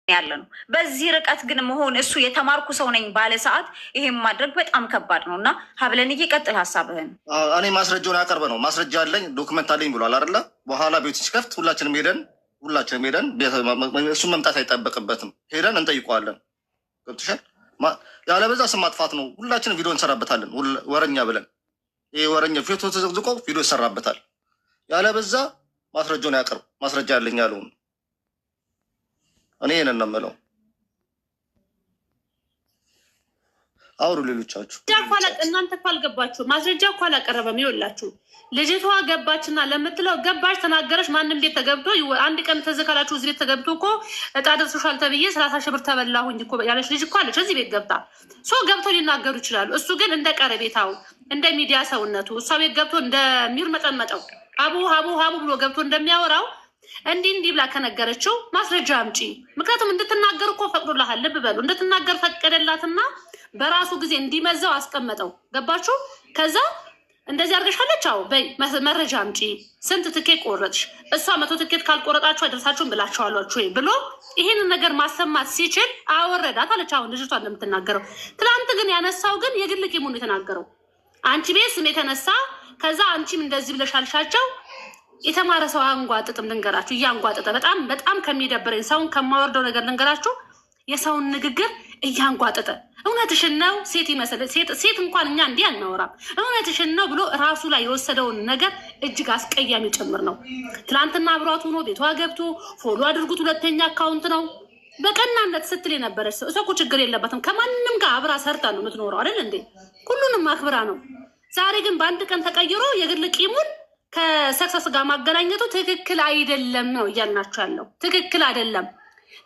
ያለ ነው። በዚህ ርቀት ግን መሆን እሱ የተማርኩ ሰው ነኝ ባለ ሰዓት ይሄን ማድረግ በጣም ከባድ ነው እና ሀብለን እየቀጥል ሀሳብህን እኔ ማስረጃውን ያቀርበ ነው ማስረጃ አለኝ ዶክመንት አለኝ ብሏል አይደለ? በኋላ ቤቱ ሲከፍት ሁላችንም ሄደን እሱን መምጣት አይጠበቅበትም። ሄደን እንጠይቀዋለን። ገብቶሻል? ያለበዛ ስም ማጥፋት ነው። ሁላችንም ቪዲዮ እንሰራበታለን። ወረኛ ብለን ይሄ ወረኛ ፊቱ ተዘቅዝቆ ቪዲዮ ይሰራበታል። ያለበዛ ማስረጃውን ያቀርብ። ማስረጃ አለኝ ያለውን እኔ ይሄንን ነው የምለው። አውሩ ሌሎቻችሁ። እናንተ እኮ አልገባችሁ። ማስረጃ እኮ አላቀረበም። ይኸውላችሁ ልጅቷ ገባችና ለምትለው ገባች ተናገረች። ማንም ቤት ተገብቶ አንድ ቀን ተዘካላችሁ እዚህ ቤት ተገብቶ እኮ እጣ ደርሶሻል ተብዬ 30 ሺህ ብር ተበላሁኝ እኮ ያለች ልጅ እኮ አለች። እዚህ ቤት ገብታ ገብቶ ሊናገሩ ይችላሉ። እሱ ግን እንደ ቀረቤታው እንደ ሚዲያ ሰውነቱ እሷ ቤት ገብቶ እንደሚርመጠመጠው ሀቡ ብሎ ገብቶ እንደሚያወራው እንዲህ ብላ ከነገረችው ማስረጃ አምጪ። ምክንያቱም እንድትናገር እኮ ፈቅዶላሃል። ልብ በሉ እንድትናገር ፈቀደላትና በራሱ ጊዜ እንዲመዘው አስቀመጠው። ገባችሁ? ከዛ እንደዚህ አድርገሻለች። አዎ በይ መረጃ አምጪ። ስንት ትኬት ቆረጥሽ? እሷ 100 ትኬት ካልቆረጣችሁ አይደርሳችሁም ብላችኋላችሁ ወይ ብሎ ይሄንን ነገር ማሰማት ሲችል አወረዳት አለች። አሁን ልጅቷ እንደምትናገረው ትናንት ግን ያነሳው ግን የግል ቂሙን የተናገረው አንቺ ቤት ስም የተነሳ ከዛ አንቺም እንደዚህ ብለሻልሻቸው የተማረ ሰው አንጓጥጥም ልንገራችሁ። እያንጓጠጠ በጣም ከሚደብረኝ ሰውን ከማወርደው ነገር ልንገራችሁ። የሰውን ንግግር እያንጓጠጠ እውነትሽን ነው ሴት ይመስል ሴት እንኳን እኛ እንዲህ አናወራም። እውነትሽን ነው ብሎ ራሱ ላይ የወሰደውን ነገር እጅግ አስቀያሚ ጭምር ነው። ትናንትና አብሯት ሆኖ ቤቷ ገብቶ ፎሎ አድርጉት 2ኛ አካውንት ነው በቀናነት ስትል የነበረች ሰው እኮ ችግር የለበትም። ከማንም ጋር አብራ ሰርታ ነው የምትኖረው አይደል እንዴ? ሁሉንም አክብራ ነው። ዛሬ ግን በአንድ ቀን ተቀይሮ የግል ቂሙን ከሰክሰስ ጋር ማገናኘቱ ትክክል አይደለም ነው እያልናቸው ያለው። ትክክል አይደለም።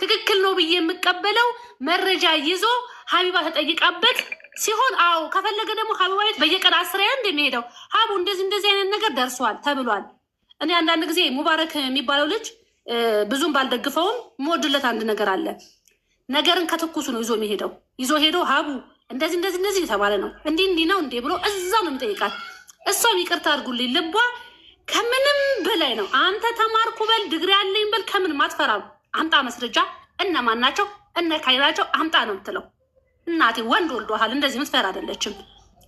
ትክክል ነው ብዬ የምቀበለው መረጃ ይዞ ሀቢባ ተጠይቃበት ሲሆን፣ አዎ ከፈለገ ደግሞ ሀቢባ ቤት በየቀን 10 እንደሚሄደው ሀቡ እንደዚህ አይነት ነገር ደርሷል ተብሏል። እኔ አንዳንድ ጊዜ ሙባረክ የሚባለው ልጅ ብዙም ባልደግፈውም የምወድለት አንድ ነገር አለ። ነገርን ከትኩሱ ነው ይዞ የሚሄደው። ይዞ ሄዶ ሀቡ እንደዚህ የተባለ ነው እንዲህ ነው እንዴ ብሎ እዛ ነው የሚጠይቃት። እሷም ይቅርታ አድርጉልኝ ልቧ ከምንም በላይ ነው። አንተ ተማርኩ በል ድግሪ ያለኝ በል ከምን ማትፈራም አምጣ ማስረጃ። እነማን ናቸው? እነ ካይራቸው አምጣ ነው የምትለው። እናቴ ወንድ ወልዶሃል። እንደዚህ ምትፈራ አይደለችም።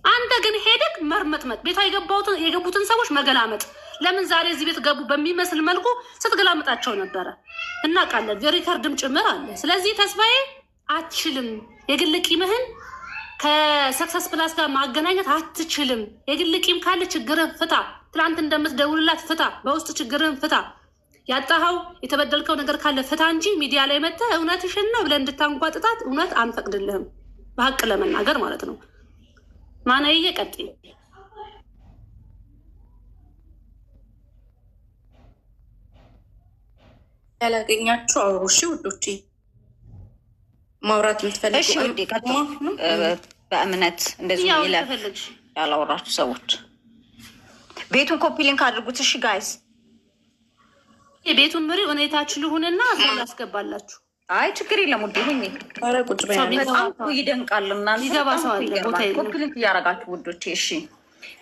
አንተ ግን ሄደክ መርመጥመጥ፣ ቤቷ የገቡትን ሰዎች መገላመጥ። ለምን ዛሬ እዚህ ቤት ገቡ በሚመስል መልኩ ስትገላመጣቸው ነበረ እናውቃለን። ሪከርድም ጭምር አለ። ስለዚህ ተስፋዬ አትችልም። የግል ቂምህን ከሰክሰስ ፕላስ ጋር ማገናኘት አትችልም። የግል ቂም ካለ ችግርን ፍታ። ትላንት እንደምትደውልላት ፍታ። በውስጥ ችግርን ፍታ። ያጣኸው የተበደልከው ነገር ካለ ፍታ እንጂ ሚዲያ ላይ መጥተህ እውነትሽን ነው ብለህ እንድታንጓጥጣት እውነት አንፈቅድልህም። በሀቅ ለመናገር ማለት ነው። ማናዬ ቀጥይ። ያላገኛችሁ አውሩ። እሺ ውዶቼ፣ ማውራት የምትፈልጉ በእምነት እንደዚህ ይለፍ ያላወራችሁ ሰዎች ቤቱን ኮፒ ሊንክ አድርጉት። እሺ ጋይስ፣ የቤቱን ምሪ ሁኔታችሁ ልሁንና ሰው ያስገባላችሁ። አይ ችግር የለም ውዴ ሁኚ። በጣም ይደንቃል። እና ይገባ ሰው አለ ቦታ ኮፒ ሊንክ እያረጋችሁ ውዶቼ። እሺ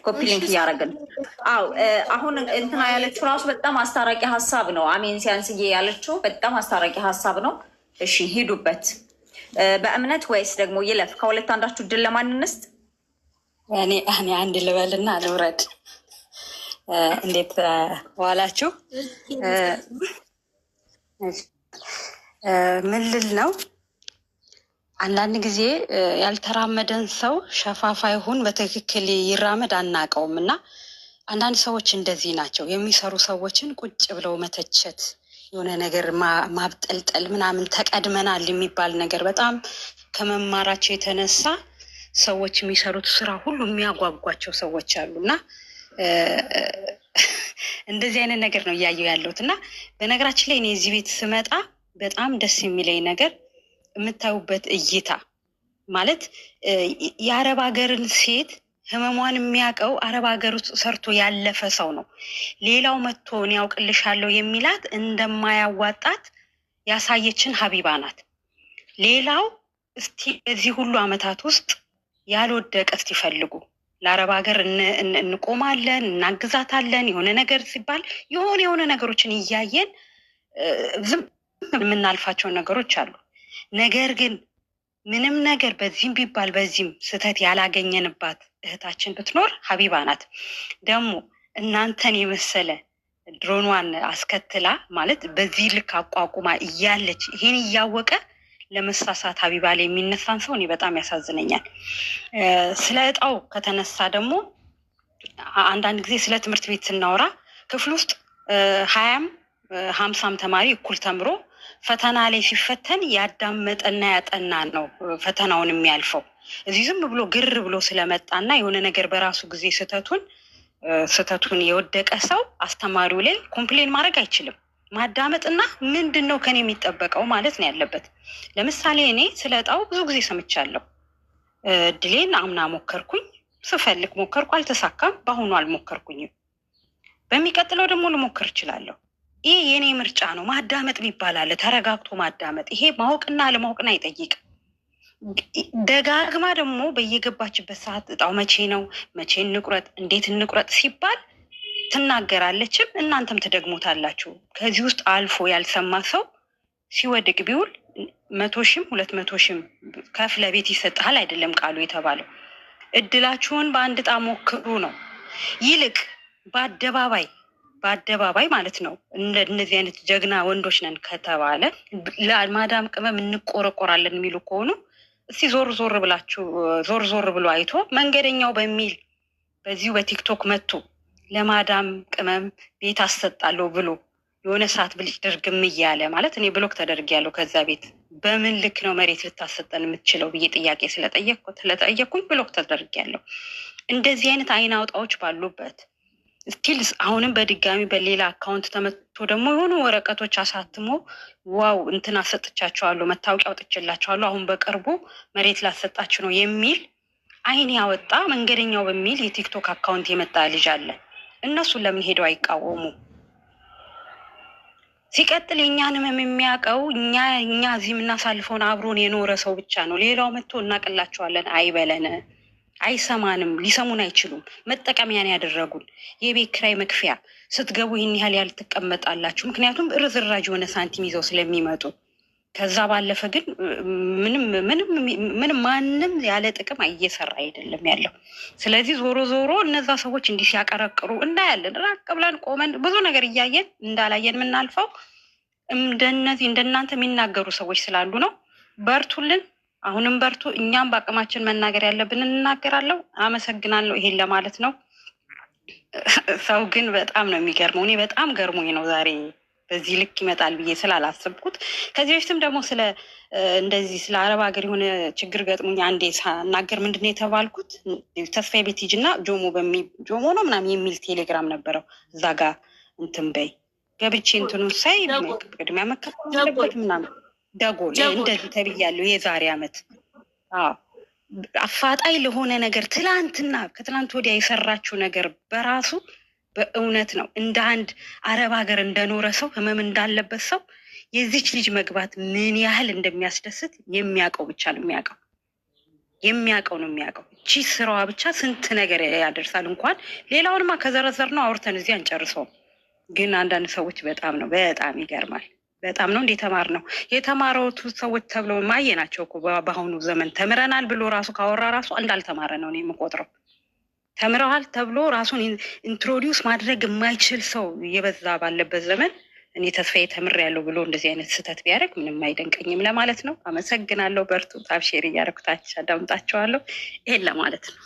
ኮፒ ሊንክ እያረግን። አዎ አሁን እንትና ያለችው ራሱ በጣም አስታራቂ ሀሳብ ነው። አሜን ሲያንስዬ ያለችው በጣም አስታራቂ ሀሳብ ነው። እሺ ሂዱበት። በእምነት ወይስ ደግሞ ይለፍ? ከሁለት አንዳችሁ ድል ለማን እንስጥ? እኔ አንድ ልበልና ልውረድ። እንዴት ዋላችሁ? ምን ልል ነው፣ አንዳንድ ጊዜ ያልተራመደን ሰው ሸፋፋ ይሁን በትክክል ይራመድ አናውቀውም። እና አንዳንድ ሰዎች እንደዚህ ናቸው። የሚሰሩ ሰዎችን ቁጭ ብለው መተቸት፣ የሆነ ነገር ማብጠልጠል ምናምን ተቀድመናል የሚባል ነገር በጣም ከመማራቸው የተነሳ ሰዎች የሚሰሩት ስራ ሁሉ የሚያጓጓቸው ሰዎች አሉ። እና እንደዚህ አይነት ነገር ነው እያየሁ ያለሁት። እና በነገራችን ላይ እኔ እዚህ ቤት ስመጣ በጣም ደስ የሚለኝ ነገር የምታዩበት እይታ ማለት የአረብ ሀገርን ሴት ህመሟን የሚያውቀው አረብ ሀገር ውስጥ ሰርቶ ያለፈ ሰው ነው። ሌላው መጥቶ እኔ ያውቅልሻለሁ የሚላት እንደማያዋጣት ያሳየችን ሀቢባ ናት። ሌላው እስቲ በዚህ ሁሉ አመታት ውስጥ ያልወደቀ እስቲ ፈልጉ። ለአረብ ሀገር እንቆማለን፣ እናግዛታለን። የሆነ ነገር ሲባል የሆነ ነገሮችን እያየን ዝም የምናልፋቸው ነገሮች አሉ። ነገር ግን ምንም ነገር በዚህም ቢባል በዚህም ስህተት ያላገኘንባት እህታችን ብትኖር ሀቢባ ናት። ደግሞ እናንተን የመሰለ ድሮኗን አስከትላ ማለት በዚህ ልክ አቋቁማ እያለች ይሄን እያወቀ ለመሳሳት ሀቢባ ላይ የሚነሳን ሰው እኔ በጣም ያሳዝነኛል። ስለ እጣው ከተነሳ ደግሞ አንዳንድ ጊዜ ስለ ትምህርት ቤት ስናወራ ክፍል ውስጥ 20ም 50ም ተማሪ እኩል ተምሮ ፈተና ላይ ሲፈተን ያዳመጠና ያጠና ነው ፈተናውን የሚያልፈው። እዚህ ዝም ብሎ ግር ብሎ ስለመጣና የሆነ ነገር በራሱ ጊዜ ስህተቱን የወደቀ ሰው አስተማሪው ላይ ኮምፕሌን ማድረግ አይችልም። ማዳመጥና ምንድን ነው ከኔ የሚጠበቀው ማለት ነው ያለበት። ለምሳሌ እኔ ስለ እጣው ብዙ ጊዜ ሰምቻለሁ። እድሌን አምና ሞከርኩኝ፣ ስፈልግ ሞከርኩ፣ አልተሳካም። በአሁኑ አልሞከርኩኝም። በሚቀጥለው ደግሞ ልሞክር እችላለሁ። ይሄ የኔ ምርጫ ነው። ማዳመጥ ይባላል፣ ተረጋግቶ ማዳመጥ። ይሄ ማወቅና አለማወቅን አይጠይቅም። ደጋግማ ደግሞ በየገባችበት ሰዓት እጣው መቼ ነው፣ መቼ እንቁረጥ፣ እንዴት እንቁረጥ ሲባል ትናገራለችም። እናንተም ትደግሙታላችሁ። ከዚህ ውስጥ አልፎ ያልሰማ ሰው ሲወድቅ ቢውል 100 ሺህም 200 ሺህም ከፍለ ቤት ይሰጥሃል አይደለም ቃሉ የተባለው። እድላችሁን በአንድ እጣ ሞክሩ ነው። ይልቅ በአደባባይ ማለት ነው እነዚህ አይነት ጀግና ወንዶች ነን ከተባለ ለማዳም ቅመም እንቆረቆራለን የሚሉ ከሆኑ እስቲ ዞር ብሎ አይቶ መንገደኛው በሚል በዚሁ በቲክቶክ መጥቶ ለማዳም ቅመም ቤት አሰጣለሁ ብሎ የሆነ ሰዓት ብልጭ ድርግም እያለ ማለት እኔ ብሎክ ተደርጊያለሁ ከዛ ቤት በምን ልክ ነው መሬት ልታሰጠን የምትችለው ብዬ ጥያቄ ስለጠየቅኩኝ ብሎክ ተደርጊያለሁ። እንደዚህ አይነት አይን አውጣዎች ባሉበት ስቲልስ አሁንም በድጋሚ በሌላ አካውንት ተመቶ ደግሞ የሆኑ ወረቀቶች አሳትሞ ዋው እንትን አሰጥቻቸዋለሁ፣ መታወቂያ አውጥቼላቸዋለሁ፣ አሁን በቅርቡ መሬት ላሰጣችሁ ነው የሚል አይን ያወጣ መንገደኛው በሚል የቲክቶክ አካውንት የመጣ ልጅ አለ። እነሱን ለምን ሄደው አይቃወሙ? ሲቀጥል የእኛንም የሚያውቀው እኛ እዚህ የምናሳልፈውን አብሮን የኖረ ሰው ብቻ ነው። ሌላው መጥቶ እናቅላቸዋለን አይበለን፣ አይሰማንም፣ ሊሰሙን አይችሉም። መጠቀሚያን ያደረጉን የቤት ኪራይ መክፈያ ስትገቡ ይህን ያህል ያልትቀመጣላችሁ። ምክንያቱም ርዝራጅ የሆነ ሳንቲም ይዘው ስለሚመጡ። ከዛ ባለፈ ግን ምንም ማንም ያለ ጥቅም እየሰራ አይደለም ያለው። ስለዚህ ዞሮ እነዛ ሰዎች እንዲህ ሲያቀረቅሩ እናያለን። ራቅ ብለን ቆመን ብዙ ነገር እያየን እንዳላየን የምናልፈው እንደናንተ የሚናገሩ ሰዎች ስላሉ ነው። በርቱልን። አሁንም በርቱ። እኛም በአቅማችን መናገር ያለብን እንናገራለሁ። አመሰግናለሁ። ይሄን ለማለት ነው። ሰው ግን በጣም ነው የሚገርመው። እኔ በጣም ገርሞኝ ነው ዛሬ በዚህ ልክ ይመጣል ብዬ ስላላሰብኩት። ከዚህ በፊትም ደግሞ እንደዚህ ስለ አረብ ሀገር የሆነ ችግር ገጥሞኝ አንዴ ሳናገር ምንድን ነው የተባልኩት? ተስፋዬ ቤት ሂጂና ጆሞ ነው ምናምን የሚል ቴሌግራም ነበረው። እዛ ጋር እንትን በይ ገብቼ እንትኑን ሳይ ቅድሚያ መከፈል አለበት ምናምን ደጎል እንደዚህ ተብያለሁ። የዛሬ ዓመት አፋጣኝ ለሆነ ነገር ከትላንት ወዲያ የሰራችው ነገር በራሱ በእውነት ነው እንደ አንድ አረብ ሀገር እንደኖረ ሰው ህመም እንዳለበት ሰው የዚች ልጅ መግባት ምን ያህል እንደሚያስደስት የሚያውቀው ብቻ ነው የሚያውቀው። እቺ ስራዋ ብቻ ስንት ነገር ያደርሳል። እንኳን ሌላውንማ ከዘረዘር ነው አውርተን እዚህ አንጨርሰውም። ግን አንዳንድ ሰዎች በጣም ይገርማል። በጣም ነው እንደተማር ነው የተማረውት ሰዎች ተብሎ ማየናቸው እኮ በአሁኑ ዘመን ተምረናል ብሎ ራሱ ካወራ ራሱ እንዳልተማረ ነው እኔ የምቆጥረው። ተምረዋል ተብሎ ራሱን ኢንትሮዲውስ ማድረግ የማይችል ሰው እየበዛ ባለበት ዘመን እኔ ተስፋዬ ተምሬያለሁ ብሎ እንደዚህ አይነት ስህተት ቢያደርግ ምንም አይደንቀኝም ለማለት ነው። አመሰግናለሁ። በርቱ። ታብሼር እያደረኩታች አዳምጣቸዋለሁ። ይሄን ለማለት ነው።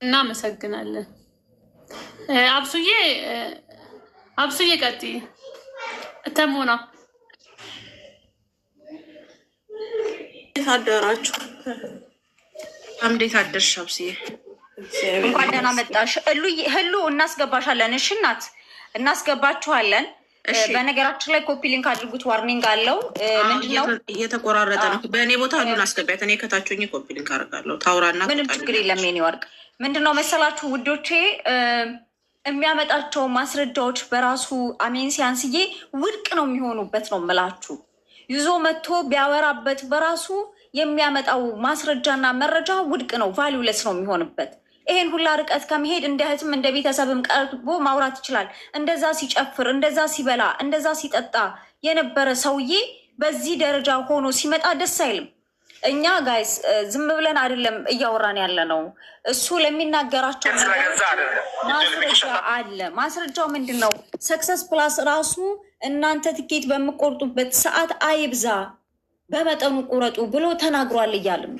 እናመሰግናለን። አብሱዬ ቀጥይ። ተሞና እንዴት አደራችሁ? እንዴት አደርሽ አብሱዬ? እንኳን ደህና መጣሽ ህሉ። እናስገባሻለን። እሺ እናት እናስገባችኋለን። በነገራችን ላይ ኮፒ ሊንክ አድርጉት። ዋርኒንግ አለው። ምንድነው እየተቆራረጠ ነው። በእኔ ቦታ ሁሉን አስገቢያት። እኔ ከታችሁኝ ኮፒ ሊንክ አደርጋለሁ። ታውራና ምንም ችግር የለም። የኔ ወርቅ ምንድነው መሰላችሁ ውዶቼ፣ የሚያመጣቸው ማስረጃዎች በራሱ አሜንሲያንስዬ ውድቅ ነው የሚሆኑበት ነው የምላችሁ። ይዞ መጥቶ ቢያወራበት በራሱ የሚያመጣው ማስረጃና መረጃ ውድቅ ነው፣ ቫሊውለስ ነው የሚሆንበት። ይሄን ሁላ ርቀት ከመሄድ እንደ እህትም እንደ ቤተሰብም ቀርቦ ማውራት ይችላል። እንደዛ ሲጨፍር፣ እንደዛ ሲበላ፣ እንደዛ ሲጠጣ የነበረ ሰውዬ በዚህ ደረጃ ሆኖ ሲመጣ ደስ አይልም። እኛ ጋይስ ዝም ብለን አይደለም እያወራን ያለ ነው። እሱ ለሚናገራቸው ማስረጃ አለ። ማስረጃው ምንድን ነው? ሰክሰስ ፕላስ ራሱ እናንተ ትኬት በምቆርጡበት ሰዓት አይብዛ በመጠኑ ቁረጡ ብሎ ተናግሯል እያልም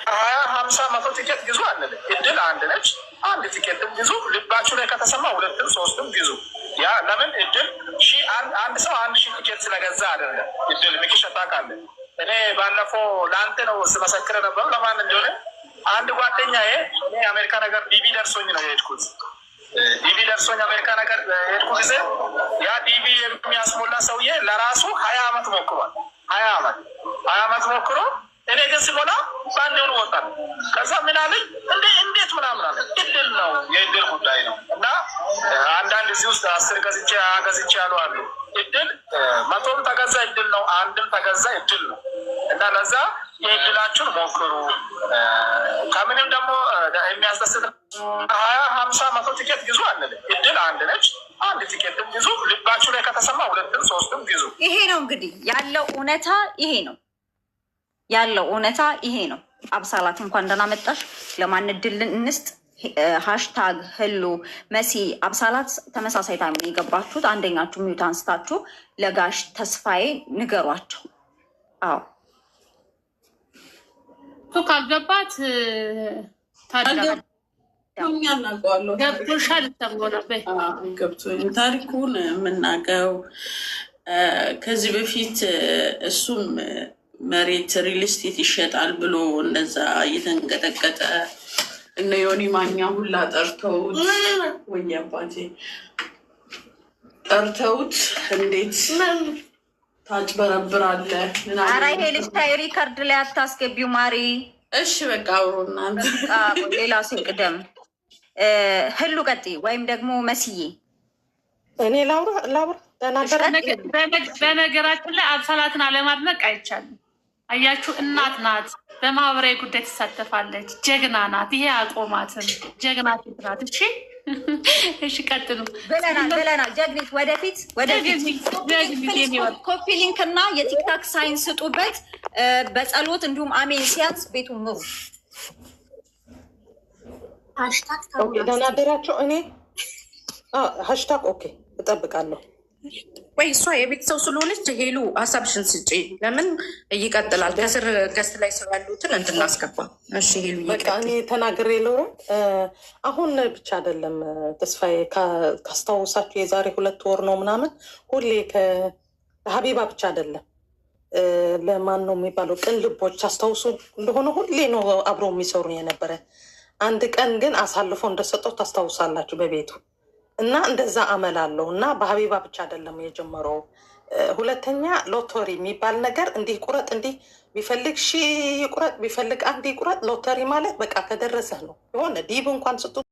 20-50-100 ቲኬት ግዙ አንልም። እድል አንድ ነች። አንድ ቲኬትም ግዙ። ልባችሁ ላይ ከተሰማ 2ም 3ም ግዙ። ያ ለምን እድል አንድ ሰው 1000 ቲኬት ስለገዛ አይደለም እድል ሚኪሸታ ካለ እኔ ባለፈው ለአንተ ነው ስመሰክረ ነበሩ። ለማን እንደሆነ አንድ ጓደኛዬ እኔ አሜሪካ ነገር ዲቪ ደርሶኝ ነው የሄድኩት። ዲቪ ደርሶኝ አሜሪካ ነገር የሄድኩ ጊዜ ያ ዲቪ የሚያስሞላ ሰውዬ ለራሱ 20 ዓመት ሞክሯል። 20 ዓመት ሞክሮ እኔ ግን ሲሞላ ባንዴውን ወጣል። ከዛ ምን አለኝ እንዴት ምናምን አለ። እድል ነው፣ የእድል ጉዳይ ነው። እና አንዳንድ እዚህ ውስጥ 10 ገዝቼ ያሉ አሉ። እድል 100ም ተገዛ እድል ነው፣ 1ም ተገዛ እድል ነው። እና ለዛ የእድላችሁን ሞክሩ። ከምንም ደግሞ የሚያስደስት 20-50-100 ቲኬት ግዙ አንልም። እድል አንድ ነች። አንድ ቲኬትም ግዙ። ልባችሁ ላይ ከተሰማ 2ም 3ም ግዙ። ይሄ ነው እንግዲህ ያለው እውነታ፣ ይሄ ነው ያለው እውነታ፣ ይሄ ነው። አብሳላት እንኳን ደህና መጣሽ። ለማን እድል እንስጥ? ሃሽታግ ህሉ መሲ አብሳላት ተመሳሳይ ታይም ነው የገባችሁት። አንደኛችሁ ሚዩት አንስታችሁ ለጋሽ ተስፋዬ ንገሯቸው። አዎ ካልገባት ገብቶሻል ተብሎ ታሪኩን የምናገው ከዚህ በፊት እሱም መሬት ሪል ስቴት ይሸጣል ብሎ እንደዛ እየተንቀጠቀጠ እነ ዮኒ ማኛ ሁላ ጠርተውት ወይ አባቴ ጠርተውት እንዴት ታጭበረብራለህ? ኧረ ይሄ ልጅ ታይ ሪከርድ ላይ አታስገቢው ማሪ። እሺ በቃ አብሮ እናንተ ሌላ ሰው ቅደም። ህሉ ቀጥይ፣ ወይም ደግሞ መስዬ እኔ ላውራ በነገራችን ላይ አብሳላትን አለማድነቅ አይቻልም። አያችሁ፣ እናት ናት፣ በማህበራዊ ጉዳይ ትሳተፋለች፣ ጀግና ናት። ይሄ አቆማትም ጀግና ሴት ናት። እሺ እሺ፣ ቀጥሉ ብለናል። ጀግኒት ወደፊት ኮፒ ሊንክ እና የቲክታክ ሳይን ስጡበት። በጸሎት እንዲሁም አሜን ሲያንስ ቤቱን ምሩ። ደህና አደራችሁ። እኔ ሃሽታግ ኦኬ እጠብቃለሁ። ወይ እሷ የቤት ሰው ስለሆነች ሄሉ ሀሳብሽን ስጪ። ለምን ይቀጥላል? ከስር ገስት ላይ ሰው ያሉትን እንድናስገባ። እሺ ሄሉ በቃ እኔ ተናግሬ ለው አሁን ብቻ አይደለም ተስፋዬ ካስታውሳችሁ የዛሬ 2 ወር ነው ምናምን ሁሌ ከሀቢባ ብቻ አይደለም ለማን ነው የሚባለው ቅን ልቦች አስታውሱ እንደሆነ ሁሌ ነው አብሮ የሚሰሩ የነበረ። አንድ ቀን ግን አሳልፎ እንደሰጠው ታስታውሳላችሁ በቤቱ እና እንደዛ አመላለሁ እና በሀቢባ ብቻ አይደለም የጀመረው። ሁለተኛ ሎተሪ የሚባል ነገር እንዲህ ቁረጥ፣ እንዲህ ቢፈልግ ሺህ ቁረጥ፣ ቢፈልግ 1 ቁረጥ። ሎተሪ ማለት በቃ ከደረሰህ ነው የሆነ ዲብ እንኳን ስጡ